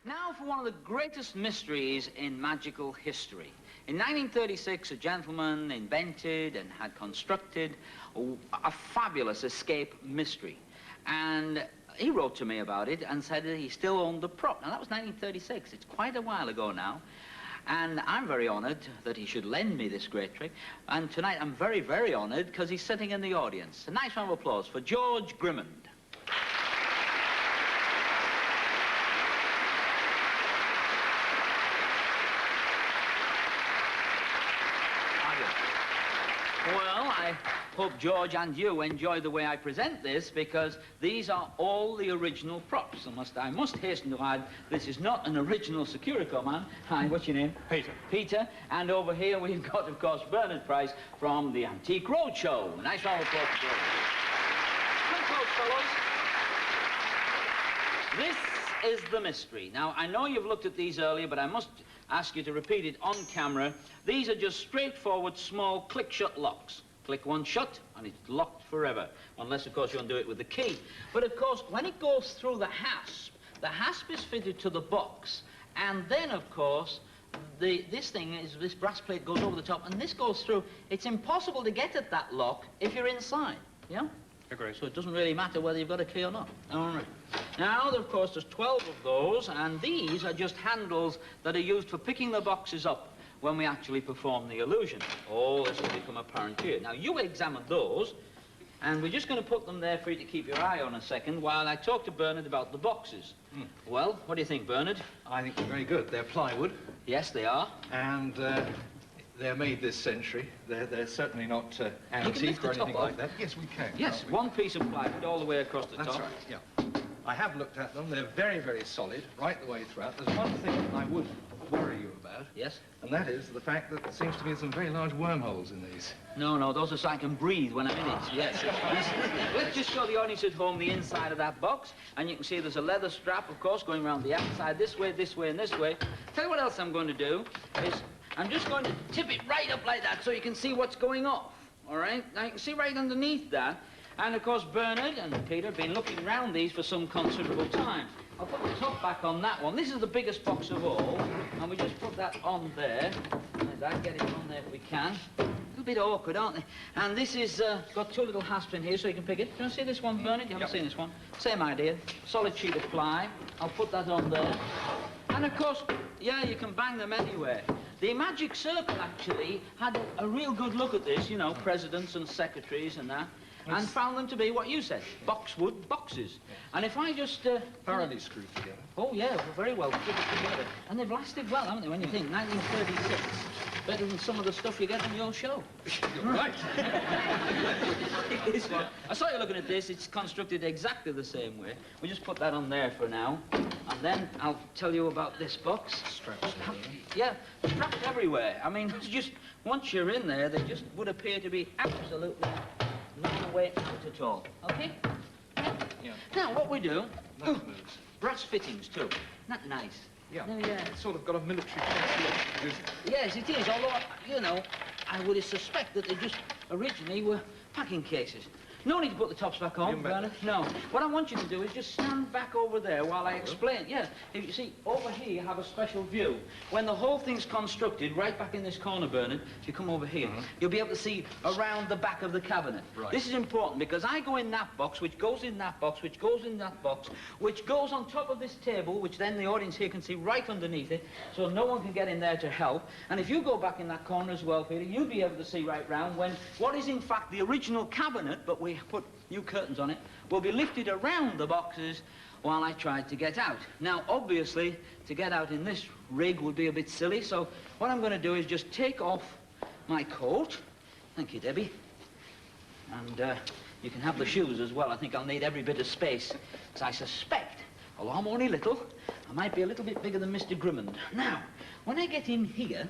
Now for one of the greatest mysteries in magical history. In 1936, a gentleman invented and had constructed a fabulous escape mystery. And he wrote to me about it and said that he still owned the prop. Now, that was 1936. It's quite a while ago now. And I'm very honored that he should lend me this great trick. And tonight I'm very, very honored because he's sitting in the audience. A nice round of applause for George Grimmond. Well, I hope George and you enjoy the way I present this, because these are all the original props. I must hasten to add, this is not an original Securico man. Hi, what's your name? Peter. Peter. And over here we've got, of course, Bernard Price from the Antique Roadshow. A nice round of applause for George. Come close, fellows. This is the mystery. Now, I know you've looked at these earlier, but I must ask you to repeat it on camera. These are just straightforward, small, click-shut locks. Click one shut, and it's locked forever. Unless, of course, you undo it with the key. But, of course, when it goes through the hasp is fitted to the box. And then, of course, this brass plate goes over the top, and this goes through. It's impossible to get at that lock if you're inside, yeah? Agreed. So it doesn't really matter whether you've got a key or not. All right. Now, of course, there's 12 of those, and these are just handles that are used for picking the boxes up when we actually perform the illusion. All this will become apparent here. Now, you examine those, and we're just going to put them there for you to keep your eye on a second while I talk to Bernard about the boxes. Well, what do you think, Bernard? I think they're very good. They're plywood. Yes, they are. And they're made this century. They're certainly not antique or anything like that. Yes, we can. Yes, one piece of plywood all the way across the top. That's right, yeah. I have looked at them. They're very, very solid right the way throughout. There's one thing I would worry you about. Yes? And that is the fact that it seems to me there's some very large wormholes in these. No, those are so I can breathe when I'm in it. Yes. Let's just show the audience at home the inside of that box. And you can see there's a leather strap, of course, going around the outside this way, and this way. Tell you what else I'm going to do is I'm just going to tip it right up like that so you can see what's going off. All right? Now, you can see right underneath that. And, of course, Bernard and Peter have been looking around these for some considerable time. I'll put the top back on that one. This is the biggest box of all, and we just put that on there. Like that, get it on there if we can. A little bit awkward, aren't they? And this is got two little hasps in here so you can pick it. Do you want to see this one, Bernard? You haven't seen this one? Same idea. Solid sheet of ply. I'll put that on there. And, of course, yeah, you can bang them anywhere. The Magic Circle, actually, had a real good look at this, you know, presidents and secretaries and that. And found them to be what you said, boxwood boxes. And if I just... thoroughly screwed together. Oh, yeah, very well put it together. And they've lasted well, haven't they, when you think 1936. Better than some of the stuff you get on your show. You're right. This one. I saw you looking at this. It's constructed exactly the same way. We just put that on there for now. And then I'll tell you about this box. Straps. Yeah, straps everywhere. I mean, it's just, once you're in there, they just would appear to be absolutely no way out at all. Okay? Yeah. Now, what we do... brass fittings, too. Not nice. Yeah. No, yeah. It's sort of got a military look. Yes, it is, although, you know, I would suspect that they just originally were packing cases. No need to put the tops back on, Bernard. No. What I want you to do is just stand back over there while I explain. Yeah. If you see, over here you have a special view. When the whole thing's constructed, right back in this corner, Bernard, if you come over here, you'll be able to see around the back of the cabinet. Right. This is important because I go in that box, which goes in that box, which goes in that box, which goes on top of this table, which then the audience here can see right underneath it, so no one can get in there to help. And if you go back in that corner as well, Peter, you'll be able to see right round when what is in fact the original cabinet, but we put new curtains on it, will be lifted around the boxes while I try to get out. Now, obviously, to get out in this rig would be a bit silly, so what I'm going to do is just take off my coat. Thank you, Debbie. And you can have the shoes as well. I think I'll need every bit of space, because I suspect, although I'm only little, I might be a little bit bigger than Mr. Grimmond. Now, when I get in here,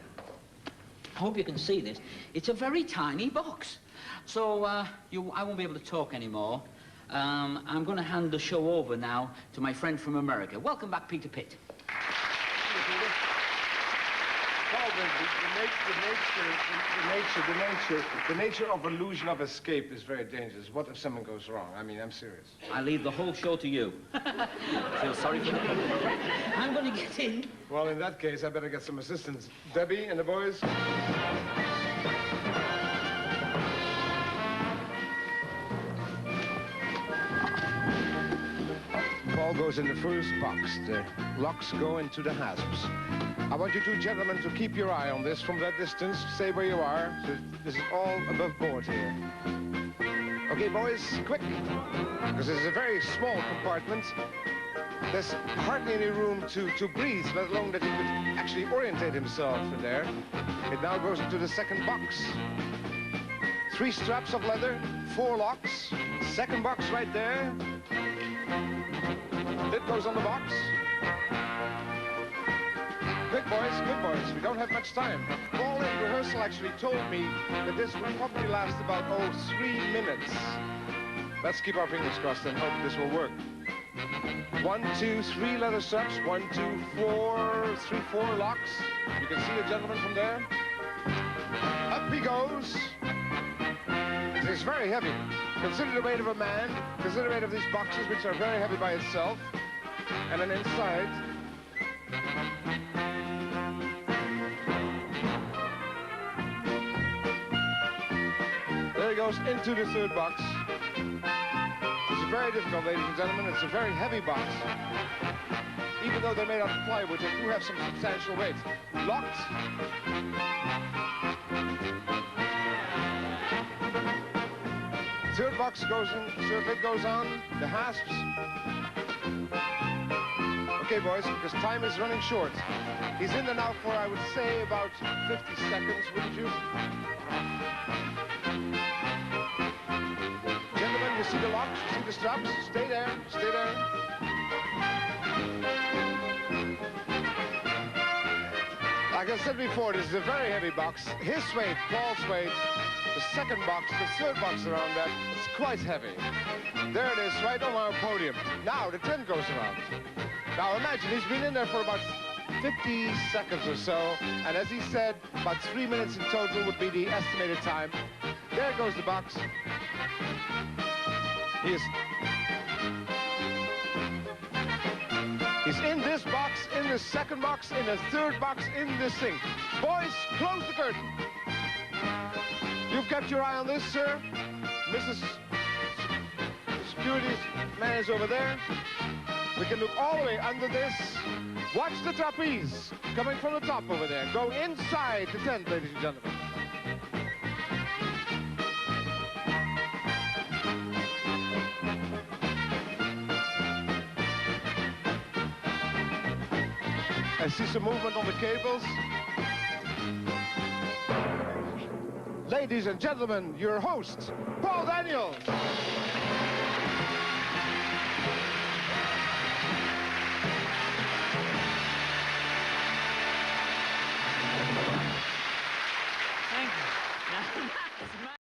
I hope you can see this, it's a very tiny box. So I won't be able to talk anymore. I'm going to hand the show over now to my friend from America. Welcome back, Peter Pitt. Well, the nature of illusion of escape is very dangerous. What if something goes wrong? I mean, I'm serious. I leave the whole show to you. Feel sorry for me? I'm going to get in. Well, in that case, I better get some assistance. Debbie and the boys? Ball goes in the first box. The locks go into the hasps. I want you two gentlemen to keep your eye on this from that distance. Stay where you are. So this is all above board here. Okay, boys, quick. Because this is a very small compartment. There's hardly any room to breathe, let alone that he could actually orientate himself in there. It now goes into the second box. 3 straps of leather, 4 locks. Second box right there. Lid goes on the box. Quick, boys, we don't have much time. Paul in rehearsal actually told me that this will probably last about, 3 minutes. Let's keep our fingers crossed and hope this will work. 1, 2, 3 leather straps. 1, 2, 4, 3, 4 locks. You can see the gentleman from there. Up he goes. It's very heavy. Consider the weight of a man. Consider the weight of these boxes, which are very heavy by itself. And then inside, there he goes into the third box. It's very difficult, ladies and gentlemen. It's a very heavy box. Even though they're made out of plywood, they do have some substantial weight. Locked. Third box goes in, third lid goes on, the hasps. Okay, boys, because time is running short. He's in there now for, I would say, about 50 seconds, wouldn't you? Gentlemen, you see the locks, you see the straps? Stay there, stay there. Like I said before, this is a very heavy box. His weight, Paul's weight, the second box, the third box around that, it's quite heavy. There it is, right on our podium. Now the tent goes around. Now imagine, he's been in there for about 50 seconds or so, and as he said, about 3 minutes in total would be the estimated time. There goes the box. He's in this box, in the second box, in the third box, in this thing. Boys, close the curtain. You've kept your eye on this, sir. Mrs. Security's man is over there. We can look all the way under this. Watch the trapeze coming from the top over there. Go inside the tent, ladies and gentlemen. I see some movement on the cables. Ladies and gentlemen, your host, Paul Daniels.